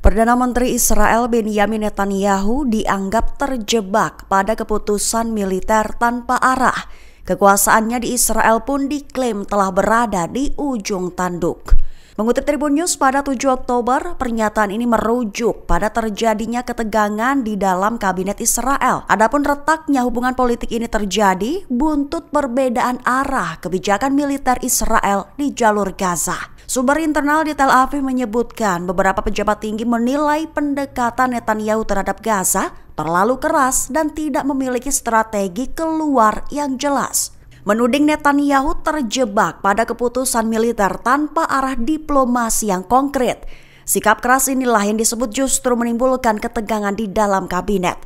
Perdana Menteri Israel Benjamin Netanyahu dianggap terjebak pada keputusan militer tanpa arah. Kekuasaannya di Israel pun diklaim telah berada di ujung tanduk. Mengutip Tribun News pada 7 Oktober, pernyataan ini merujuk pada terjadinya ketegangan di dalam kabinet Israel. Adapun retaknya hubungan politik ini terjadi buntut perbedaan arah kebijakan militer Israel di jalur Gaza. Sumber internal di Tel Aviv menyebutkan beberapa pejabat tinggi menilai pendekatan Netanyahu terhadap Gaza terlalu keras dan tidak memiliki strategi keluar yang jelas. Menuding Netanyahu terjebak pada keputusan militer tanpa arah diplomasi yang konkret. Sikap keras inilah yang disebut justru menimbulkan ketegangan di dalam kabinet.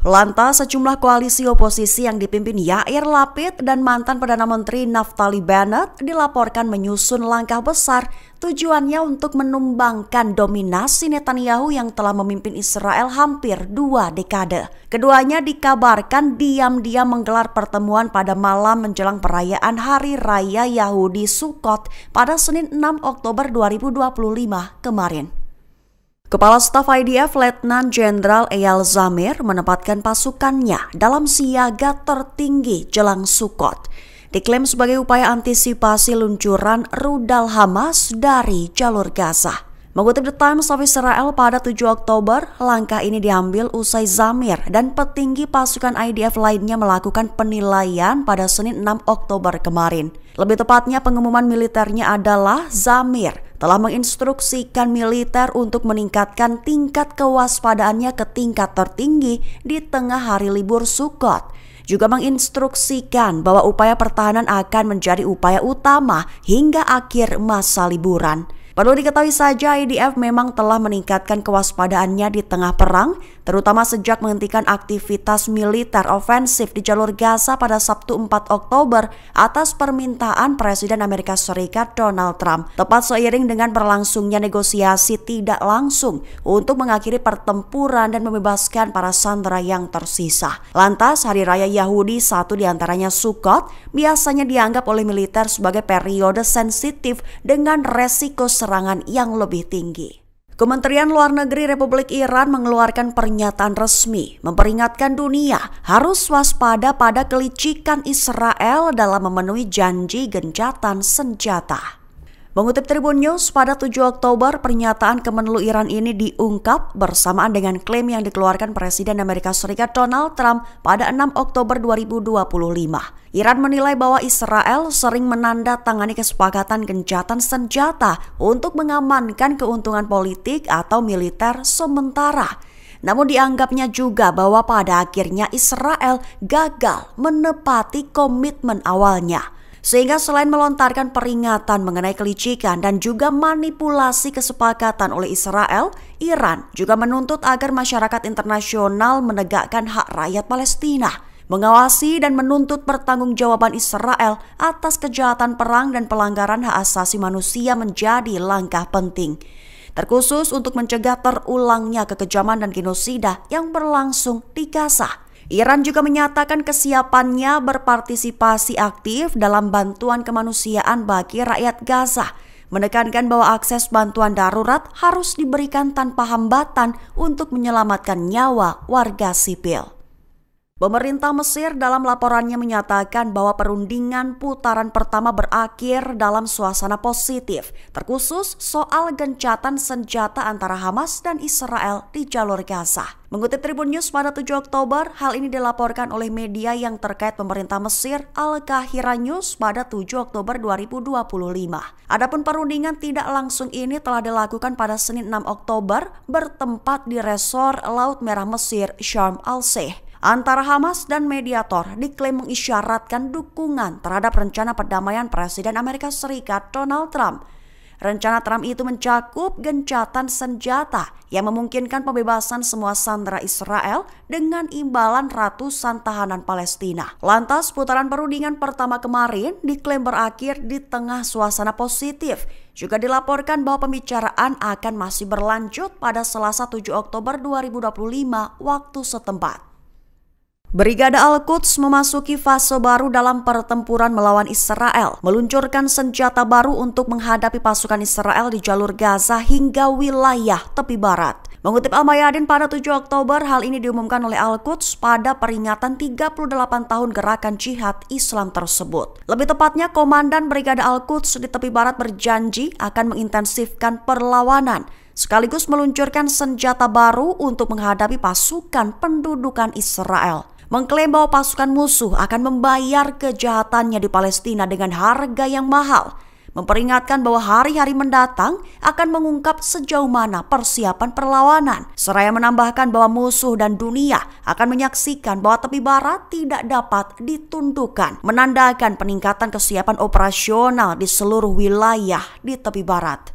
Lantas sejumlah koalisi oposisi yang dipimpin Yair Lapid dan mantan Perdana Menteri Naftali Bennett dilaporkan menyusun langkah besar tujuannya untuk menumbangkan dominasi Netanyahu yang telah memimpin Israel hampir 2 dekade. Keduanya dikabarkan diam-diam menggelar pertemuan pada malam menjelang perayaan Hari Raya Yahudi Sukkot pada Senin 6 Oktober 2025 kemarin. Kepala Staf IDF Letnan Jenderal Eyal Zamir menempatkan pasukannya dalam siaga tertinggi jelang Sukkot. Diklaim sebagai upaya antisipasi luncuran rudal Hamas dari jalur Gaza. Mengutip The Times of Israel pada 7 Oktober, langkah ini diambil usai Zamir dan petinggi pasukan IDF lainnya melakukan penilaian pada Senin 6 Oktober kemarin. Lebih tepatnya pengumuman militernya adalah Zamir telah menginstruksikan militer untuk meningkatkan tingkat kewaspadaannya ke tingkat tertinggi di tengah hari libur Sukkot. Juga menginstruksikan bahwa upaya pertahanan akan menjadi upaya utama hingga akhir masa liburan. Perlu diketahui saja IDF memang telah meningkatkan kewaspadaannya di tengah perang, terutama sejak menghentikan aktivitas militer ofensif di jalur Gaza pada Sabtu 4 Oktober atas permintaan Presiden Amerika Serikat Donald Trump, tepat seiring dengan berlangsungnya negosiasi tidak langsung untuk mengakhiri pertempuran dan membebaskan para sandera yang tersisa. Lantas, Hari Raya Yahudi, satu diantaranya Sukkot, biasanya dianggap oleh militer sebagai periode sensitif dengan resiko serangan yang lebih tinggi. Kementerian Luar Negeri Republik Iran mengeluarkan pernyataan resmi memperingatkan dunia harus waspada pada kelicikan Israel dalam memenuhi janji gencatan senjata. Mengutip Tribun News pada 7 Oktober, pernyataan Kemenlu Iran ini diungkap bersamaan dengan klaim yang dikeluarkan Presiden Amerika Serikat Donald Trump pada 6 Oktober 2025. Iran menilai bahwa Israel sering menandatangani kesepakatan gencatan senjata untuk mengamankan keuntungan politik atau militer sementara. Namun dianggapnya juga bahwa pada akhirnya Israel gagal menepati komitmen awalnya. Sehingga selain melontarkan peringatan mengenai kelicikan dan juga manipulasi kesepakatan oleh Israel, Iran juga menuntut agar masyarakat internasional menegakkan hak rakyat Palestina, mengawasi dan menuntut pertanggungjawaban Israel atas kejahatan perang dan pelanggaran hak asasi manusia menjadi langkah penting, terkhusus untuk mencegah terulangnya kekejaman dan genosida yang berlangsung di Gaza. Iran juga menyatakan kesiapannya berpartisipasi aktif dalam bantuan kemanusiaan bagi rakyat Gaza, menekankan bahwa akses bantuan darurat harus diberikan tanpa hambatan untuk menyelamatkan nyawa warga sipil. Pemerintah Mesir dalam laporannya menyatakan bahwa perundingan putaran pertama berakhir dalam suasana positif, terkhusus soal gencatan senjata antara Hamas dan Israel di jalur Gaza. Mengutip Tribun News pada 7 Oktober, hal ini dilaporkan oleh media yang terkait pemerintah Mesir, Al-Qahira News pada 7 Oktober 2025. Adapun perundingan tidak langsung ini telah dilakukan pada Senin 6 Oktober bertempat di resor Laut Merah Mesir, Sharm el-Sheikh. Antara Hamas dan mediator diklaim mengisyaratkan dukungan terhadap rencana perdamaian Presiden Amerika Serikat Donald Trump. Rencana Trump itu mencakup gencatan senjata yang memungkinkan pembebasan semua sandera Israel dengan imbalan ratusan tahanan Palestina. Lantas, putaran perundingan pertama kemarin diklaim berakhir di tengah suasana positif. Juga dilaporkan bahwa pembicaraan akan masih berlanjut pada Selasa 7 Oktober 2025 waktu setempat. Brigade Al-Quds memasuki fase baru dalam pertempuran melawan Israel, meluncurkan senjata baru untuk menghadapi pasukan Israel di jalur Gaza hingga wilayah tepi barat. Mengutip Al-Mayadin pada 7 Oktober, hal ini diumumkan oleh Al-Quds pada peringatan 38 tahun gerakan jihad Islam tersebut. Lebih tepatnya, Komandan Brigade Al-Quds di tepi barat berjanji akan mengintensifkan perlawanan, sekaligus meluncurkan senjata baru untuk menghadapi pasukan pendudukan Israel. Mengklaim bahwa pasukan musuh akan membayar kejahatannya di Palestina dengan harga yang mahal. Memperingatkan bahwa hari-hari mendatang akan mengungkap sejauh mana persiapan perlawanan. Seraya menambahkan bahwa musuh dan dunia akan menyaksikan bahwa tepi barat tidak dapat ditundukkan, menandakan peningkatan kesiapan operasional di seluruh wilayah di tepi barat.